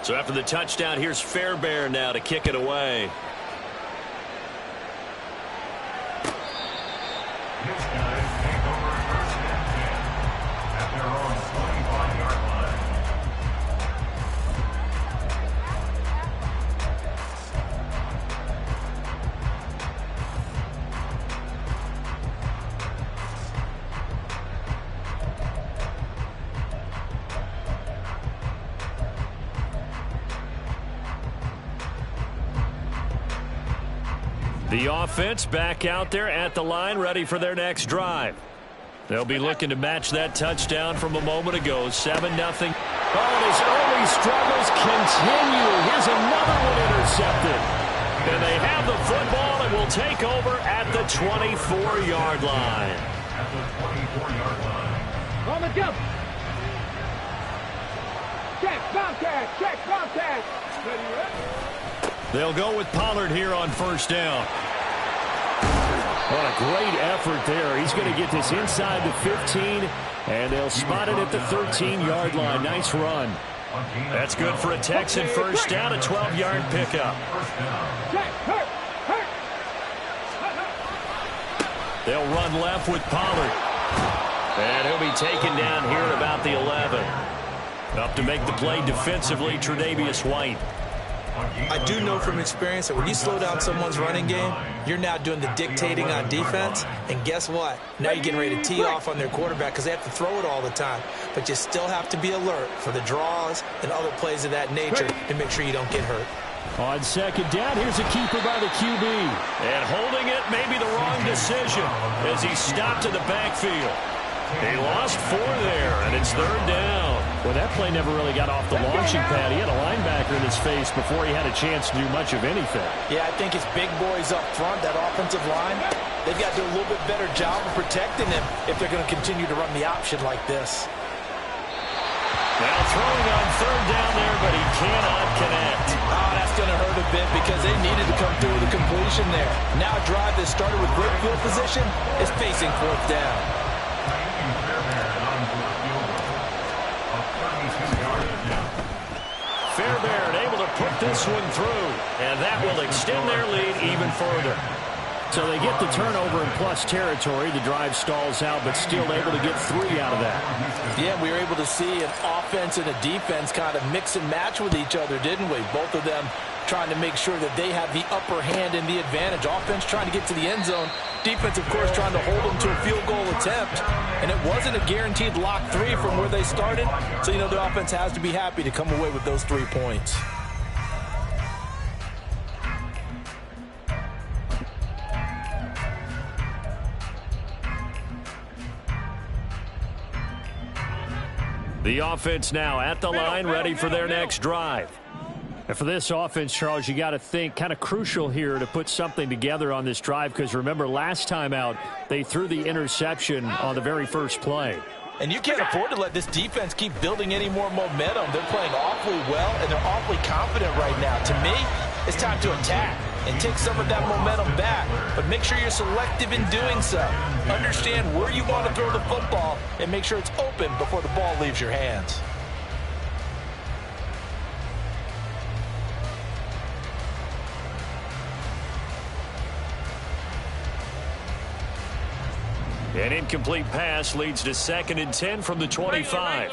So after the touchdown, here's Fairbairn now to kick it away. This guys take over first and 10 at their own 25-yard line. The offense back out there at the line, ready for their next drive. They'll be looking to match that touchdown from a moment ago. 7-0. Oh, and his early struggles continue. Here's another one intercepted. And they have the football and will take over at the 24-yard line. At the 24-yard line. On the jump. Check, contact, check, contact. Ready, ready. They'll go with Pollard here on first down. What a great effort there. He's going to get this inside the 15, and they'll spot it at the 13-yard line. Nice run. That's good for a Texan first down, a 12-yard pickup. They'll run left with Pollard. And he'll be taken down here at about the 11. Up to make the play defensively, Tre'Davious White. I do know from experience that when you slow down someone's running game, you're now doing the dictating on defense. And guess what? Now you're getting ready to tee off on their quarterback because they have to throw it all the time. But you still have to be alert for the draws and other plays of that nature to make sure you don't get hurt. On second down, here's a keeper by the QB. And holding it may be the wrong decision as he stopped in the backfield. He lost 4 there, and it's third down. Well, that play never really got off the launching pad. He had a linebacker in his face before he had a chance to do much of anything. Yeah, I think it's big boys up front, that offensive line. They've got to do a little bit better job of protecting him if they're going to continue to run the option like this. Now throwing on third down there, but he cannot connect. Oh, that's going to hurt a bit because they needed to come through with a completion there. Now a drive that started with great field position is facing fourth down. Fairbairn able to put this one through, and that will extend their lead even further. So they get the turnover in plus territory. The drive stalls out, but still able to get 3 out of that. Yeah, we were able to see an offense and a defense kind of mix and match with each other, didn't we? Both of them trying to make sure that they have the upper hand and the advantage. Offense trying to get to the end zone. Defense, of course, trying to hold them to a field goal attempt. And it wasn't a guaranteed lock 3 from where they started. So, you know, the offense has to be happy to come away with those 3 points. The offense now at the line, ready for their next drive. And for this offense, Charles, you got to think kind of crucial here to put something together on this drive because remember last time out they threw the interception on the very first play. And you can't afford to let this defense keep building any more momentum. They're playing awfully well, and they're awfully confident right now. To me, it's time to attack and take some of that momentum back. But make sure you're selective in doing so. Understand where you want to throw the football and make sure it's open before the ball leaves your hands. An incomplete pass leads to 2nd and 10 from the 25.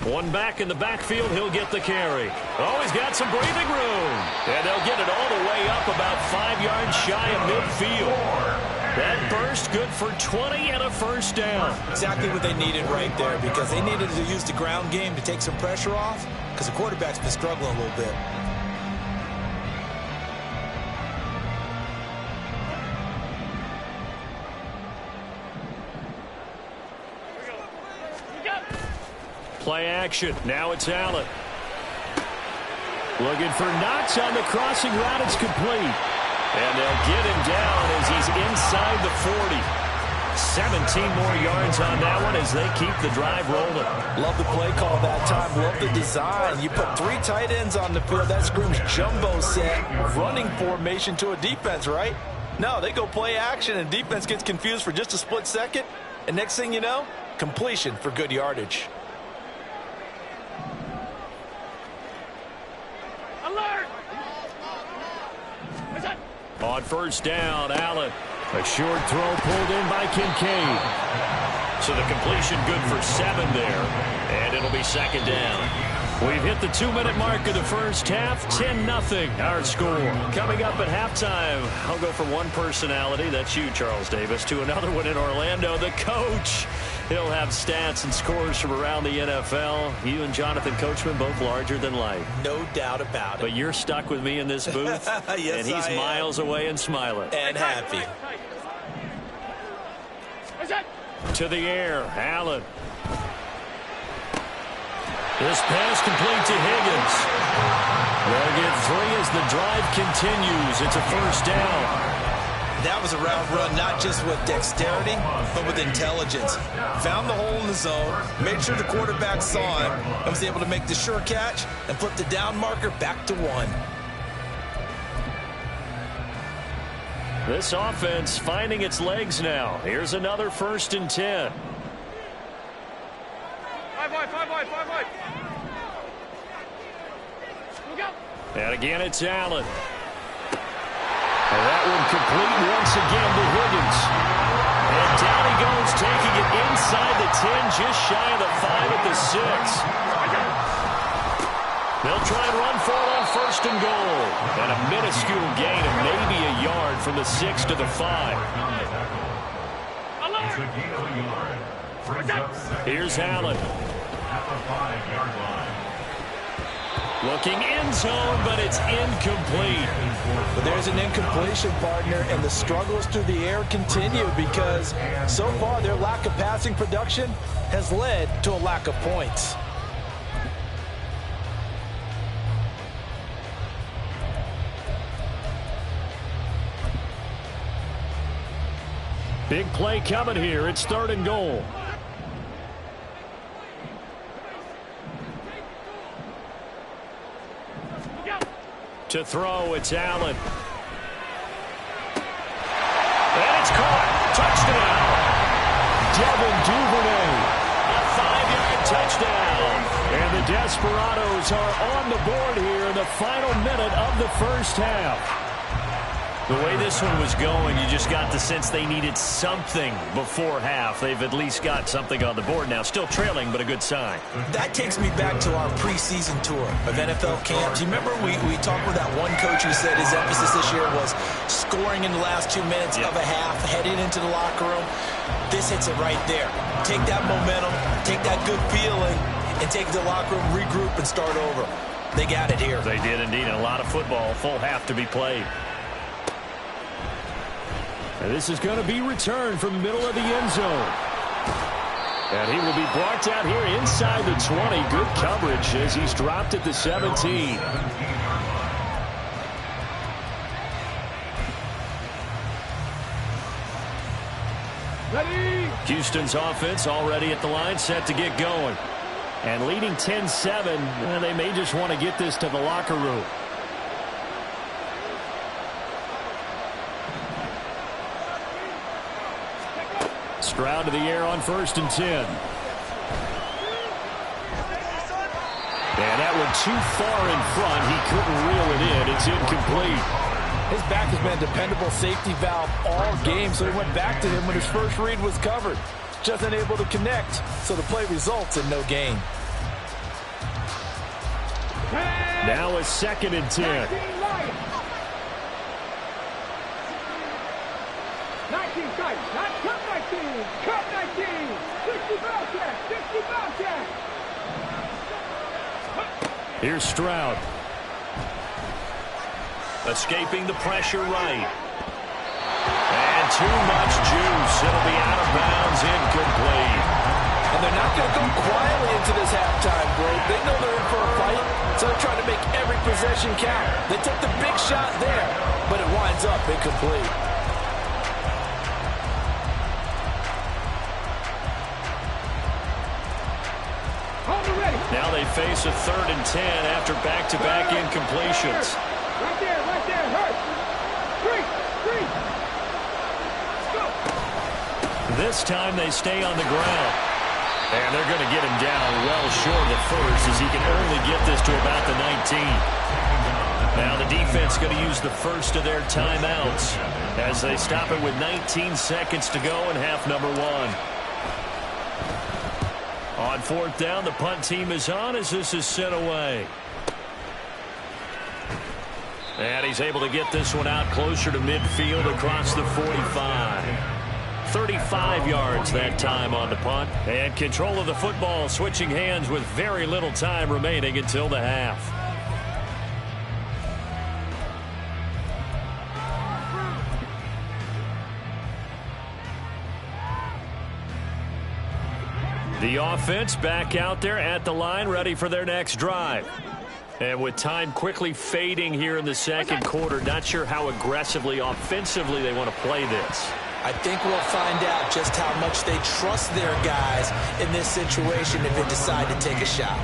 One back in the backfield, he'll get the carry. Oh, he's got some breathing room. And they'll get it all the way up about 5 yards shy of midfield. That burst good for 20 and a first down. Exactly what they needed right there because they needed to use the ground game to take some pressure off because the quarterback's been struggling a little bit. Play action. Now it's Allen. Looking for Knox on the crossing route. It's complete. And they'll get him down as he's inside the 40. 17 more yards on that one as they keep the drive rolling. Love the play call that time. Love the design. You put 3 tight ends on the field. That screams jumbo set, running formation to a defense, right? No, they go play action, and defense gets confused for just a split second. And next thing you know, completion for good yardage. On first down, Allen. A short throw pulled in by Kincaid. So the completion good for 7 there. And it'll be second down. We've hit the 2-minute mark of the first half. 10-0 our score. Coming up at halftime, I'll go from one personality, that's you, Charles Davis, to another one in Orlando, the coach. He'll have stats and scores from around the NFL. You and Jonathan Coachman both larger than life. No doubt about it. But you're stuck with me in this booth. Yes, and he's miles away and smiling. And happy. To the air, Allen. This pass complete to Higgins. They'll get 3 as the drive continues. It's a first down. That was a route run, not just with dexterity, but with intelligence. Found the hole in the zone, made sure the quarterback saw him, and was able to make the sure catch and put the down marker back to 1. This offense finding its legs now. Here's another 1st and 10. 5 wide. Look out. And again, it's Allen. And that one complete once again to Higgins. And down he goes, taking it inside the 10, just shy of the 5 at the 6. They'll try and run for it on 1st and goal. And a minuscule gain of maybe a yard from the 6 to the 5. It's a gain of a yard. Brings up second. Here's Allen. At the 5-yard line. Looking end zone, but it's incomplete. But there's an incompletion, partner, and the struggles through the air continue because so far their lack of passing production has led to a lack of points. Big play coming here. It's 3rd and goal. To throw, it's Allen. And it's caught. Touchdown. Devin Duvernay. A 5-yard touchdown. And the Desperados are on the board here in the final minute of the first half. The way this one was going, you just got the sense they needed something before half. They've at least got something on the board now. Still trailing, but a good sign. That takes me back to our preseason tour of NFL camps. You remember we talked with that one coach who said his emphasis this year was scoring in the last 2 minutes of a half, heading into the locker room. This hits it right there. Take that momentum, take that good feeling, and take it to the locker room, regroup, and start over. They got it here. They did indeed, and a lot of football, full half to be played. And this is going to be returned from the middle of the end zone. And he will be brought down here inside the 20. Good coverage as he's dropped at the 17. Ready. Houston's offense already at the line, set to get going. And leading 10-7, they may just want to get this to the locker room. Stroud to the air on 1st and 10. And that one too far in front. He couldn't reel it in. It's incomplete. His back has been a dependable safety valve all game, so he went back to him when his first read was covered. Just unable to connect, so the play results in no gain. Now a 2nd and 10. 19 tight, not cut 19, cut 19, 60 Bobcat, 60 Bobcat. Here's Stroud. Escaping the pressure right. And too much juice. It'll be out of bounds, incomplete. And they're not going to go quietly into this halftime break. They know they're in for a fight, so they're trying to make every possession count. They took the big shot there, but it winds up incomplete. Now they face a 3rd and 10 after back-to-back incompletions. Right there, hurt. Three. Let's go. This time they stay on the ground. And they're going to get him down well short of the 1st as he can only get this to about the 19. Now the defense going to use the first of their timeouts as they stop it with 19 seconds to go in half number one. On fourth down, the punt team is on as this is sent away. And he's able to get this one out closer to midfield across the 45. 35 yards that time on the punt. And control of the football switching hands with very little time remaining until the half. The offense back out there at the line, ready for their next drive. And with time quickly fading here in the second quarter, not sure how aggressively, offensively they want to play this. I think we'll find out just how much they trust their guys in this situation if they decide to take a shot.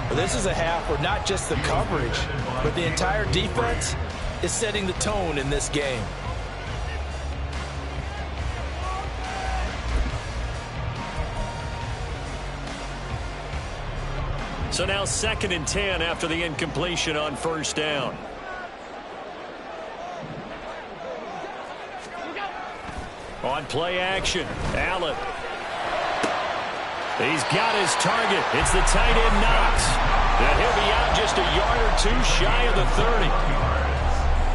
Well, this is a half where not just the coverage, but the entire defense is setting the tone in this game. So now 2nd and 10 after the incompletion on first down. On play action, Allen. He's got his target. It's the tight end Knox. And he'll be out just a yard or two shy of the 30.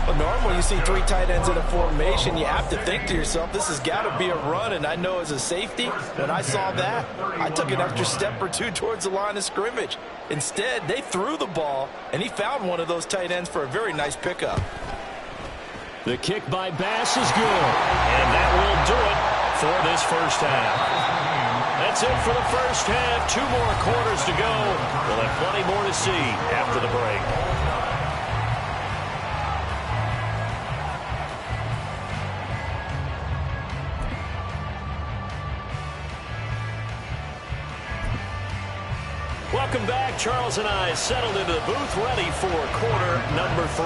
Well, normally you see 3 tight ends in a formation, you have to think to yourself, this has got to be a run, and I know as a safety, when I saw that, I took an extra step or two towards the line of scrimmage. Instead, they threw the ball, and he found one of those tight ends for a very nice pickup. The kick by Bass is good, and that will do it for this first half. That's it for the first half. 2 more quarters to go. We'll have plenty more to see after the break. Welcome back. Charles and I settled into the booth, ready for quarter number 3.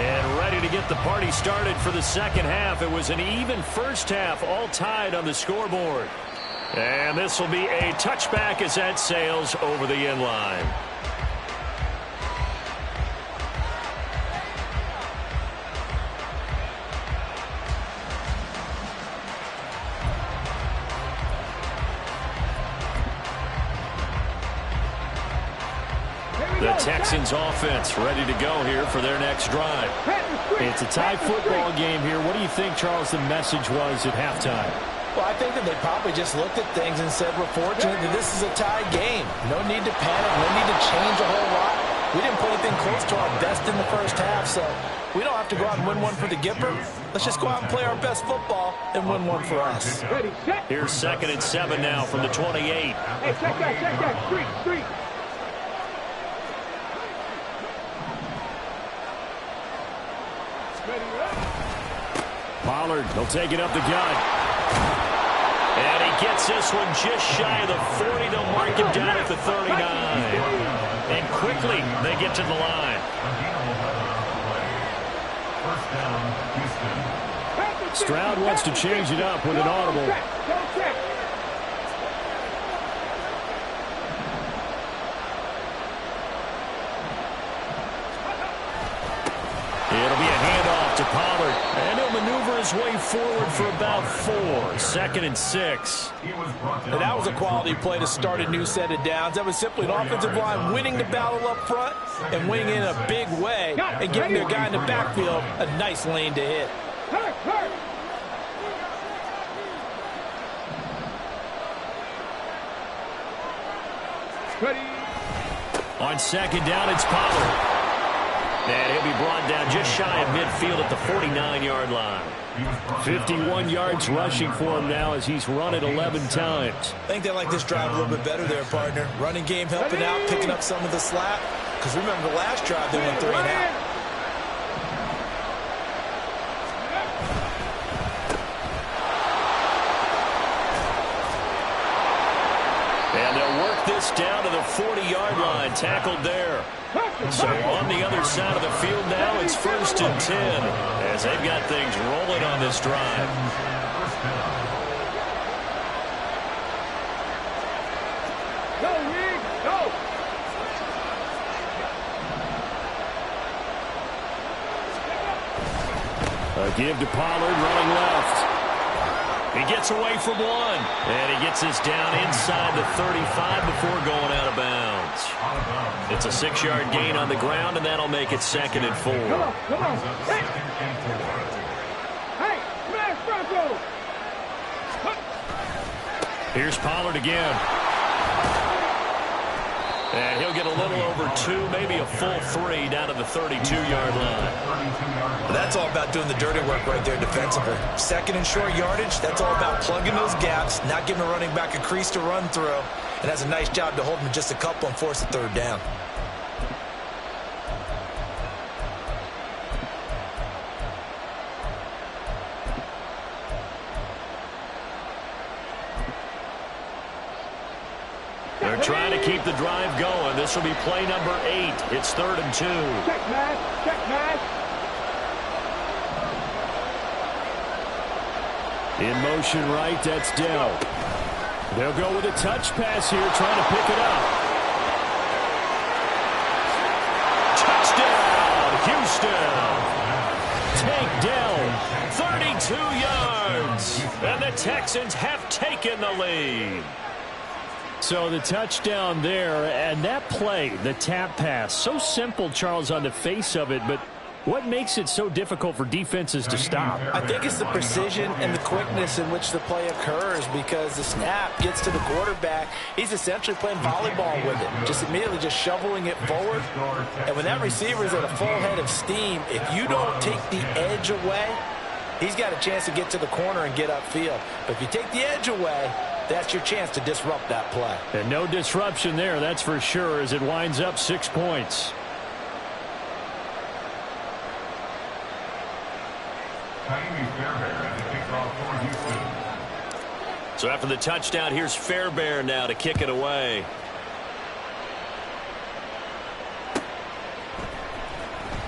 And ready to get the party started for the second half. It was an even first half, all tied on the scoreboard. And this will be a touchback as that sails over the end line. The Texans offense ready to go here for their next drive. It's a tie football game here. What do you think, Charles, the message was at halftime? Well, I think that they probably just looked at things and said, we're fortunate that this is a tie game. No need to panic, no need to change a whole lot. We didn't put anything close to our best in the first half, so we don't have to go out and win one for the Gipper. Let's just go out and play our best football and win one for us. Here's 2nd and 7 now from the 28. Hey, check that, street. Pollard, he'll take it up the gut. And he gets this one just shy of the 40. They'll mark him down at the 39. And quickly, they get to the line. Stroud wants to change it up with an audible. It'll be a handoff to Pollard. And he'll maneuver his way forward for about 4. 2nd and 6. And that was a quality play to start a new set of downs. That was simply an offensive line winning the battle up front and winning in a big way and giving their guy in the backfield a nice lane to hit. On 2nd down, it's Pollard. And he'll be brought down just shy of midfield at the 49-yard line. 51 yards rushing for him now as he's run it 11 times. I think they like this drive a little bit better there, partner. Running game helping out, picking up some of the slack. Because remember the last drive, they went 3 and out. And they'll work this down to the 40-yard line, tackled there. So on the other side of the field now, it's 1st and 10 as they've got things rolling on this drive. Go, Reed, go! A give to Pollard running left. He gets away from one. And he gets this down inside the 35 before going out of bounds. It's a 6-yard gain on the ground, and that'll make it 2nd and 4. Come on, come on. Hey, smash Bronco. Here's Pollard again. And he'll get a little over 2, maybe a full 3 down to the 32-yard line. That's all about doing the dirty work right there defensively. 2nd and short yardage, that's all about plugging those gaps, not giving a running back a crease to run through. And that's a nice job to hold him just a couple and force a 3rd down. They're trying to keep the drive going. This will be play number 8. It's 3rd and 2. Check match, check match. In motion right, that's Dell. They'll go with a touch pass here, trying to pick it up. Touchdown, Houston. Tank Dell, 32 yards. And the Texans have taken the lead. So the touchdown there, and that play, the tap pass, so simple, Charles, on the face of it, but what makes it so difficult for defenses to stop? I think it's the precision and the quickness in which the play occurs, because the snap gets to the quarterback. He's essentially playing volleyball with it, just immediately just shoveling it forward. And when that receiver is at a full head of steam, if you don't take the edge away, he's got a chance to get to the corner and get upfield. But if you take the edge away, that's your chance to disrupt that play. And no disruption there, that's for sure, as it winds up 6 points. So after the touchdown, here's Fairbairn now to kick it away.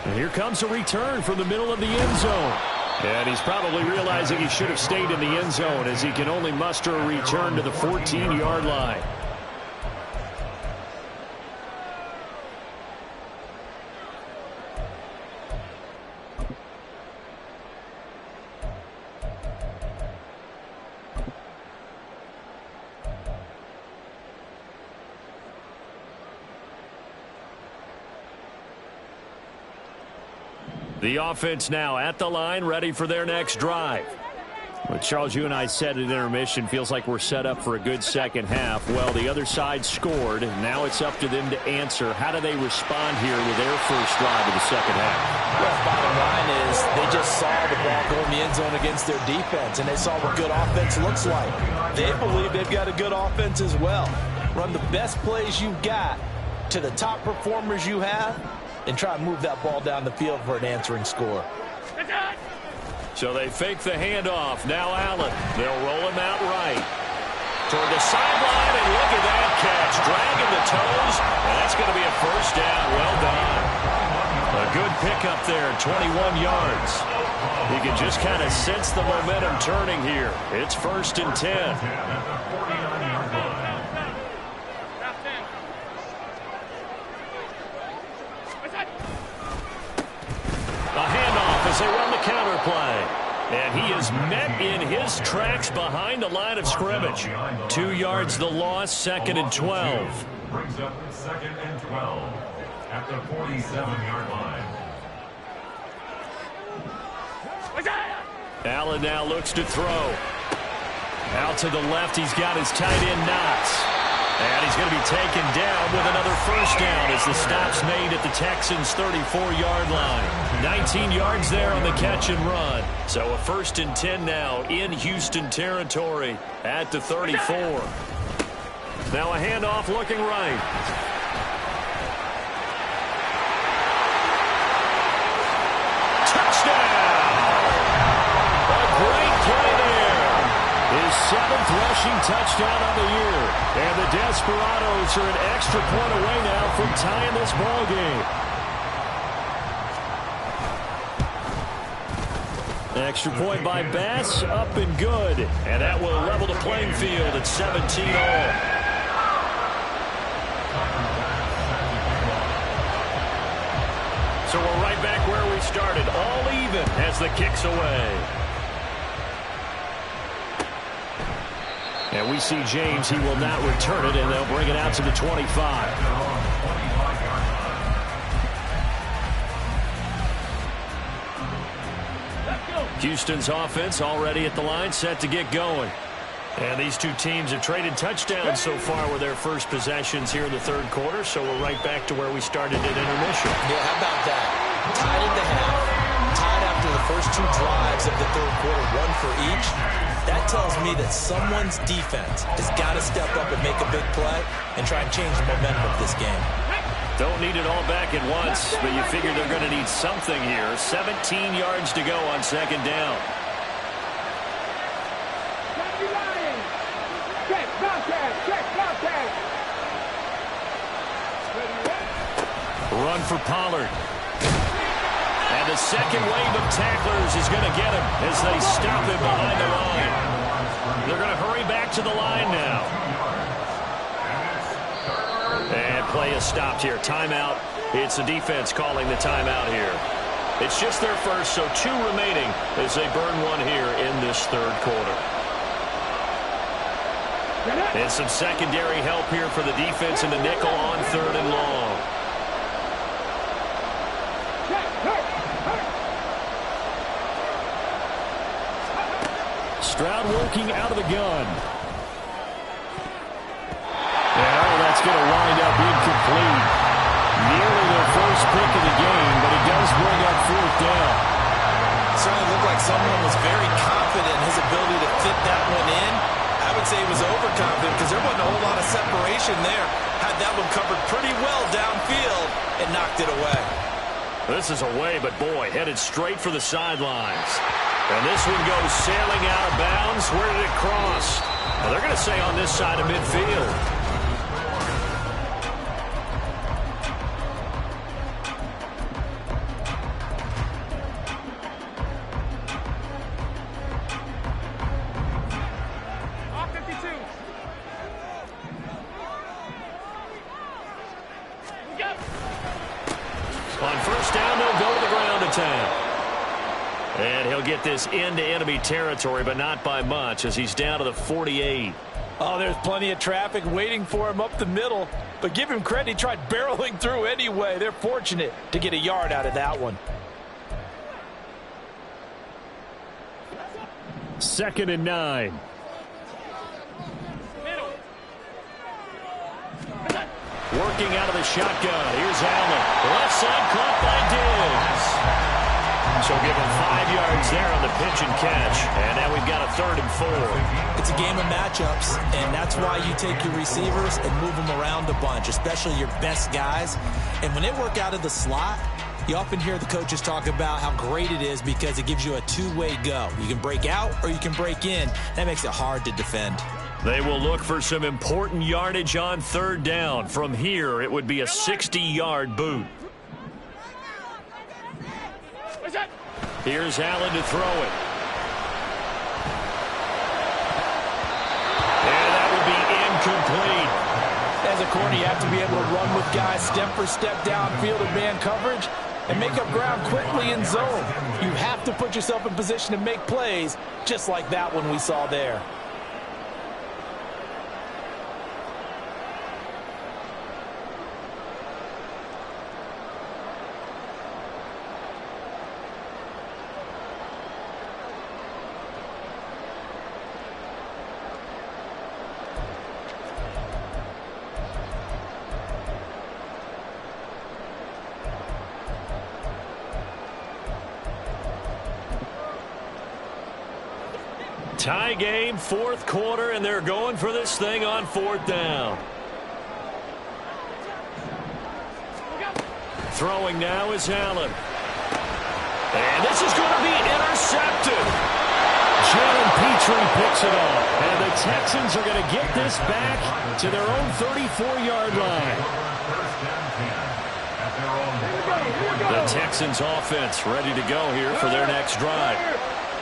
And here comes a return from the middle of the end zone. And he's probably realizing he should have stayed in the end zone, as he can only muster a return to the 14-yard line. The offense now at the line, ready for their next drive. Well, Charles, you and I said at intermission, feels like we're set up for a good second half. Well, the other side scored, and now it's up to them to answer. How do they respond here with their first drive of the second half? Well, bottom line is they just saw the ball go in the end zone against their defense, and they saw what good offense looks like. They believe they've got a good offense as well. Run the best plays you've got to the top performers you have, and try and move that ball down the field for an answering score. So they fake the handoff. Now Allen. They'll roll him out right. Toward the sideline, and look at that catch. Dragging the toes, and that's going to be a first down. Well done. A good pickup there, 21 yards. You can just kind of sense the momentum turning here. It's 1st and 10. As they run the counter play. And he is met in his tracks behind the line of scrimmage. 2 yards the loss, 2nd and 12. Brings up 2nd and 12 at the 47-yard line. Allen now looks to throw. Out to the left, he's got his tight end Knox. And he's going to be taken down with another first down as the stop's made at the Texans' 34-yard line. 19 yards there on the catch and run. So a 1st and 10 now in Houston territory at the 34. Now a handoff looking right. Touchdown! A great play there. His 7th rushing touchdown on the year. And the Desperados are an extra point away now from tying this ball game. Extra point by Bass, up and good. And that will level the playing field at 17-all. So we're right back where we started, all even as the kick's away. And we see James. He will not return it, and they'll bring it out to the 25. Houston's offense already at the line, set to get going. And these two teams have traded touchdowns so far with their first possessions here in the third quarter, so we're right back to where we started at intermission. Yeah, how about that? Tied into half, tied after the first two drives of the third quarter, one for each. That tells me that someone's defense has got to step up and make a big play and try and change the momentum of this game. Don't need it all back at once, but you figure they're going to need something here. 17 yards to go on second down. Run for Pollard. And the second wave of tacklers is going to get him as they stop him behind the line. They're going to hurry back to the line now. And play is stopped here. Timeout. It's the defense calling the timeout here. It's just their first, so 2 remaining as they burn one here in this third quarter. And some secondary help here for the defense in the nickel on third and long. Stroud working out of the gun. That's going to wind up incomplete. Nearly their first pick of the game, but it does bring up fourth down. Certainly looked like someone was very confident in his ability to fit that one in. I would say he was overconfident because there wasn't a whole lot of separation there. Had that one covered pretty well downfield and knocked it away. This is away, but boy, headed straight for the sidelines. And this one goes sailing out of bounds. Where did it cross? Well, they're going to say on this side of midfield. On first down, they'll go to the ground attack. And he'll get this into enemy territory, but not by much as he's down to the 48. Oh, there's plenty of traffic waiting for him up the middle. But give him credit, he tried barreling through anyway. They're fortunate to get a yard out of that one. 2nd and 9. Working out of the shotgun. Here's Allen. Left side caught by Diggs. So give him 5 yards there on the pitch and catch. And now we've got a 3rd and 4. It's a game of matchups, and that's why you take your receivers and move them around a bunch, especially your best guys. And when they work out of the slot, you often hear the coaches talk about how great it is because it gives you a two-way go. You can break out or you can break in. That makes it hard to defend. They will look for some important yardage on 3rd down. From here, it would be a 60-yard boot. Here's Allen to throw it. And that will be incomplete. As a corner, you have to be able to run with guys step for step downfield in man coverage and make up ground quickly in zone. You have to put yourself in position to make plays, just like that one we saw there. Tie game, 4th quarter, and they're going for this thing on 4th down. Throwing now is Allen. And this is going to be intercepted. Jalen Petrie picks it up. And the Texans are going to get this back to their own 34-yard line. The Texans offense ready to go here for their next drive.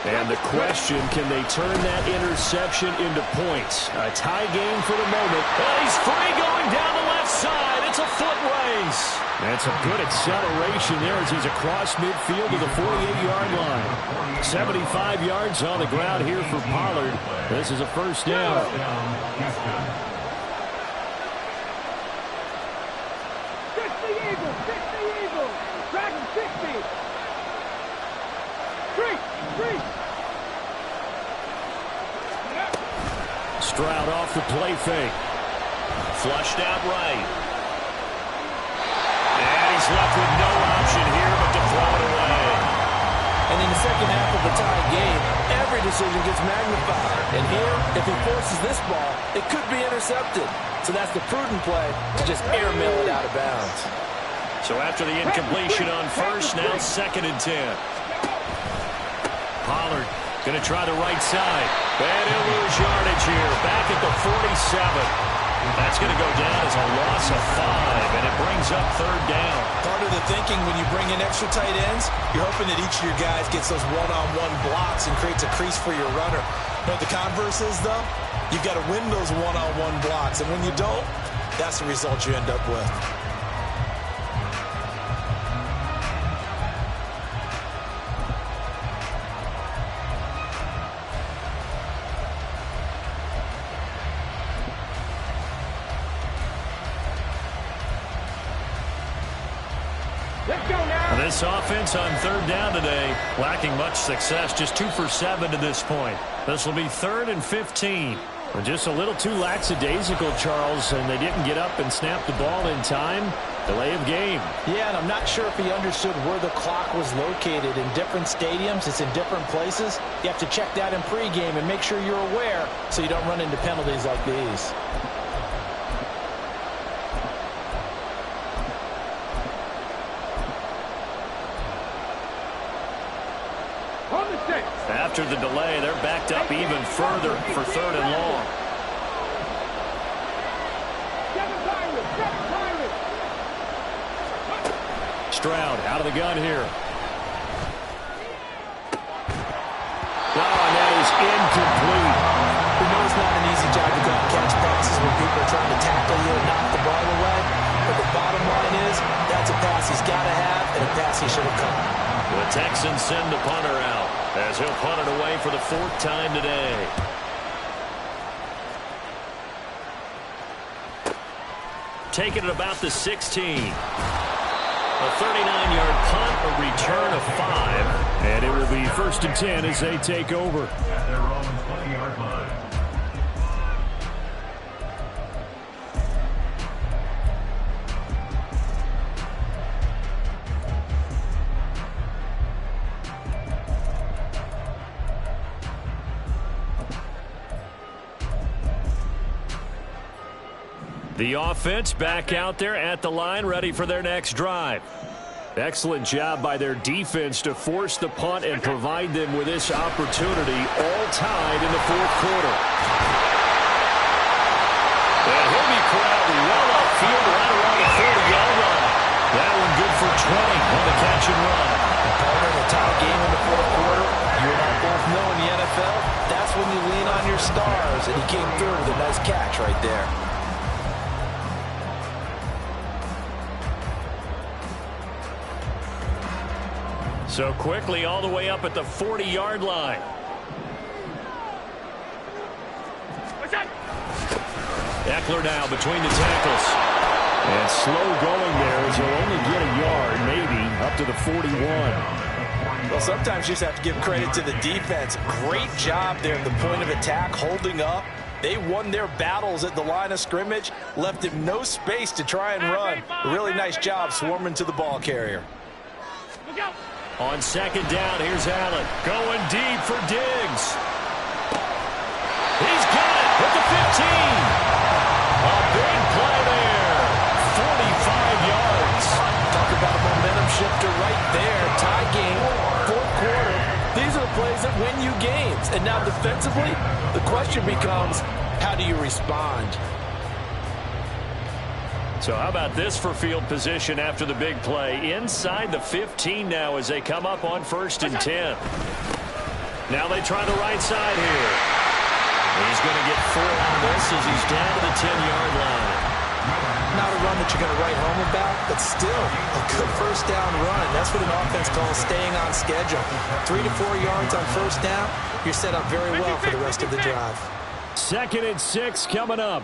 And the question, can they turn that interception into points? A tie game for the moment. And he's free going down the left side. It's It's a foot race. That's a good acceleration there as he's across midfield to the 48-yard line. 75 yards on the ground here for Pollard. This is a first down. Stroud off the play fake. Flushed out right. And he's left with no option here but to throw it away. And in the second half of the tie game, every decision gets magnified. And here, if he forces this ball, it could be intercepted. So that's the prudent play to just airmail it out of bounds. So after the incompletion on first, now 2nd and 10. Pollard going to try the right side. And he'll lose yardage here. Back at the 47. That's going to go down as a loss of 5, and it brings up 3rd down. Part of the thinking when you bring in extra tight ends, you're hoping that each of your guys gets those one-on-one blocks and creates a crease for your runner. You know what the converse is, though? You've got to win those one-on-one blocks, and when you don't, that's the result you end up with. This offense on 3rd down today, lacking much success, just 2 for 7 to this point. This will be 3rd and 15. Well, just a little too lackadaisical, Charles, and they didn't get up and snap the ball in time. Delay of game. Yeah, and I'm not sure if he understood where the clock was located. In different stadiums, it's in different places. You have to check that in pregame and make sure you're aware so you don't run into penalties like these. After the delay, they're backed up even further for 3rd and long. Stroud out of the gun here. Oh, and that is incomplete. We know it's not an easy job to go and catch passes when people are trying to tackle you and knock the ball away. But the bottom line is, that's a pass he's got to have and a pass he should have caught. The Texans send the punter out as he'll punt it away for the 4th time today. Taking it about the 16. A 39-yard punt, a return of 5. And it will be 1st and 10 as they take over. At their own 20-yard line. The offense back out there at the line, ready for their next drive. Excellent job by their defense to force the punt and provide them with this opportunity, all tied in the 4th quarter. And he'll be corralled well upfield right around the 40-yard line. That one good for 20 on the catch and run. Part of the tie game in the 4th quarter, you and I both know in the NFL, that's when you lean on your stars, and he came through with a nice catch right there. So quickly all the way up at the 40-yard line. Eckler now between the tackles. And slow going there as he'll only get a yard, maybe, up to the 41. Well, sometimes you just have to give credit to the defense. Great job there at the point of attack, holding up. They won their battles at the line of scrimmage, left him no space to try and run. A really nice job swarming to the ball carrier. On 2nd down, here's Allen. Going deep for Diggs. He's got it at the 15. A big play there. 45 yards. Talk about a momentum shifter right there. Tie game, 4th quarter. These are the plays that win you games. And now defensively, the question becomes, how do you respond? So how about this for field position after the big play? Inside the 15 now as they come up on 1st and 10. Now they try the right side here. He's going to get 4 on this as he's down to the 10-yard line. Not a a run that you're going to write home about, but still a good first down run. That's what an offense calls staying on schedule. 3 to 4 yards on first down, you're set up very well for the rest of the drive. 2nd and 6 coming up.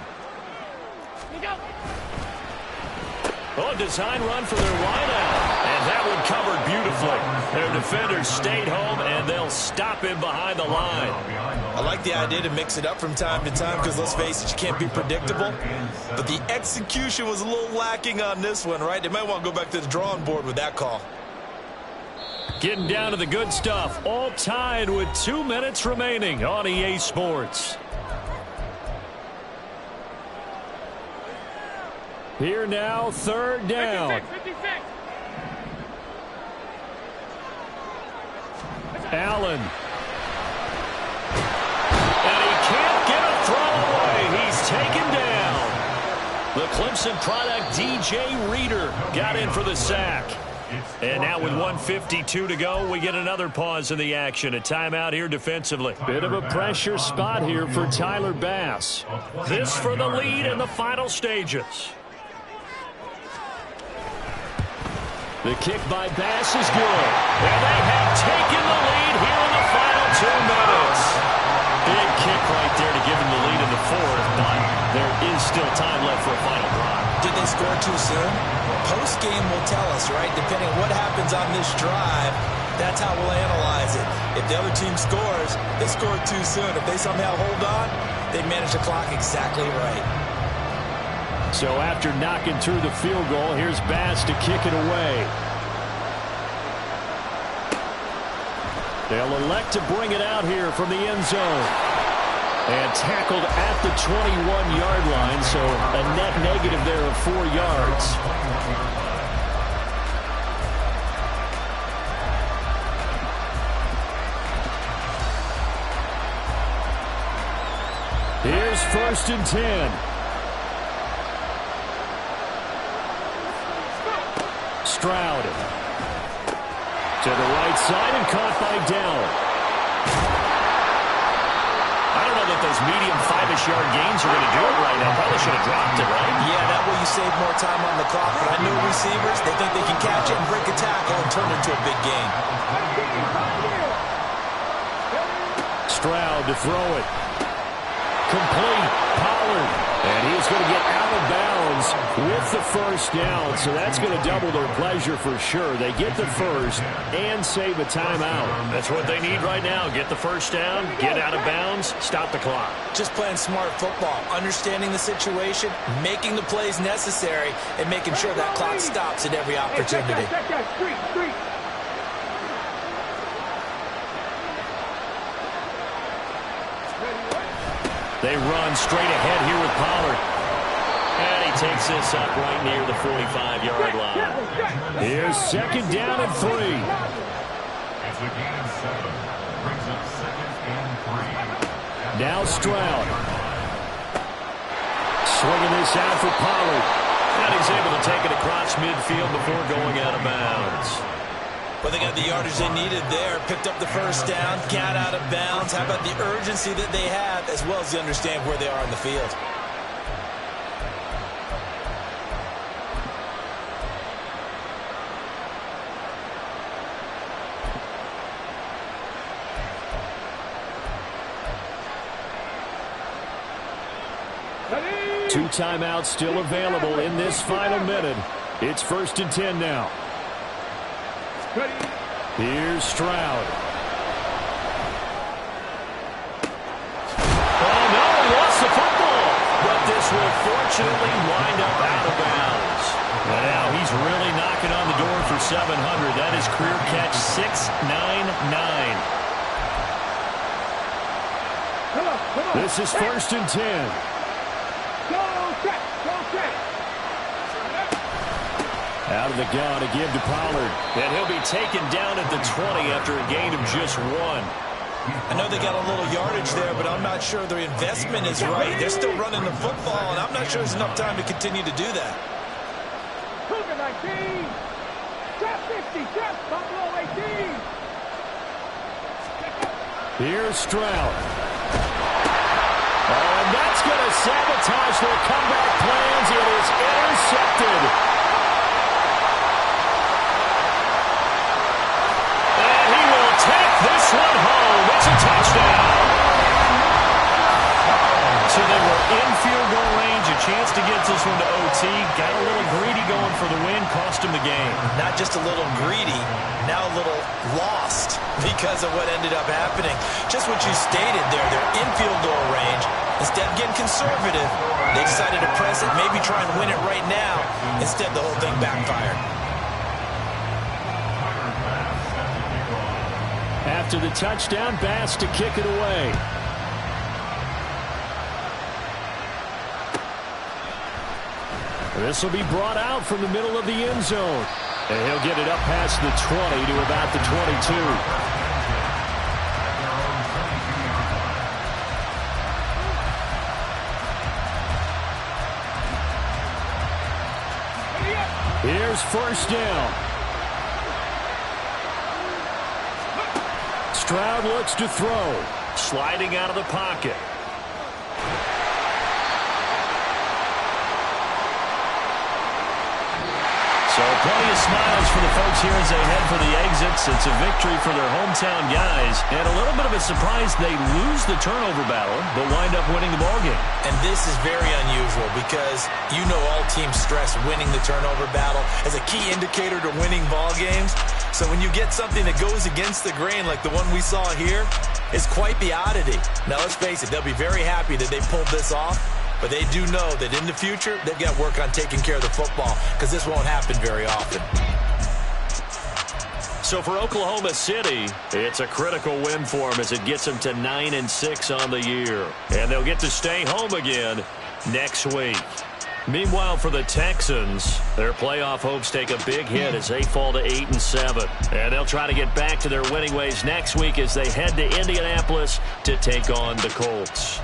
Oh, a design run for their wideout. And that one covered beautifully. Their defenders stayed home, and they'll stop him behind the line. I like the idea to mix it up from time to time because, let's face it, you can't be predictable. But the execution was a little lacking on this one, right? They might want to go back to the drawing board with that call. Getting down to the good stuff. All tied with 2 minutes remaining on EA Sports. Here now, 3rd down. 56. Allen. And he can't get a throw away. He's taken down. The Clemson product, DJ Reader, got in for the sack. And now with 1:52 to go, we get another pause in the action. A timeout here defensively. Bit of a pressure spot here for Tyler Bass. This for the lead in the final stages. The kick by Bass is good. And they have taken the lead here in the final 2 minutes. Big kick right there to give them the lead in the 4th, but there is still time left for a final drive. Did they score too soon? Post-game will tell us, right? Depending on what happens on this drive, that's how we'll analyze it. If the other team scores, they scored too soon. If they somehow hold on, they manage the clock exactly right. So after knocking through the field goal, here's Bass to kick it away. They'll elect to bring it out here from the end zone. And tackled at the 21-yard line, so a net negative there of 4 yards. Here's 1st and 10. Stroud to the right side and caught by Dell. I don't know that those medium 5-ish yard gains are going to do it right now. Probably should have dropped it, right? Yeah, that way you save more time on the clock. But I know receivers, they think they can catch it and break a tackle and turn it into a big gain. Stroud to throw it. Complete. Pollard. And he's going to get out of bounds with the first down. So that's going to double their pleasure for sure. They get the first and save a timeout. That's what they need right now. Get the first down, get out of bounds, stop the clock. Just playing smart football, understanding the situation, making the plays necessary, and making sure that clock stops at every opportunity. Street. They run straight ahead here with Pollard. And he takes this up right near the 45-yard line. Here's 2nd down and 3. It's a gain of 7. Brings up 2nd and 3. Now Stroud. Swinging this out for Pollard. And he's able to take it across midfield before going out of bounds. Well, they got the yardage they needed there, picked up the first down, got out of bounds. How about the urgency that they have, as well as they understand where they are in the field? Two timeouts still available in this final minute. It's 1st and 10 now. Here's Stroud. Oh, no, he lost the football. But this will fortunately wind up out of bounds. And now he's really knocking on the door for 700. That is career catch 699. This is 1st and 10. Out of the gun to give to Pollard. And he'll be taken down at the 20 after a gain of just 1. I know they got a little yardage there, but I'm not sure their investment is right. They're still running the football, and I'm not sure there's enough time to continue to do that. Cougar 19. Trap 50. Trap Buffalo 18. Here's Stroud. Oh, and that's going to sabotage their comeback plans. It is intercepted. to get this one to OT. Got a little greedy going for the win. Cost him the game. Not just a little greedy, now a little lost because of what ended up happening. Just what you stated there. They're in field goal range. Instead of getting conservative, they decided to press it, maybe try and win it right now. Instead, the whole thing backfired. After the touchdown, Bass to kick it away. This will be brought out from the middle of the end zone. And he'll get it up past the 20 to about the 22. Here's first down. Stroud looks to throw. Sliding out of the pocket. So plenty of smiles for the folks here as they head for the exits. It's a victory for their hometown guys. And a little bit of a surprise, they lose the turnover battle, but wind up winning the ballgame. And this is very unusual because you know all teams stress winning the turnover battle as a key indicator to winning ball games. So when you get something that goes against the grain like the one we saw here, it's quite the oddity. Now let's face it, they'll be very happy that they pulled this off. But they do know that in the future, they've got to work on taking care of the football because this won't happen very often. So for Oklahoma City, it's a critical win for them as it gets them to 9-6 on the year. And they'll get to stay home again next week. Meanwhile, for the Texans, their playoff hopes take a big hit as they fall to 8-7. And they'll try to get back to their winning ways next week as they head to Indianapolis to take on the Colts.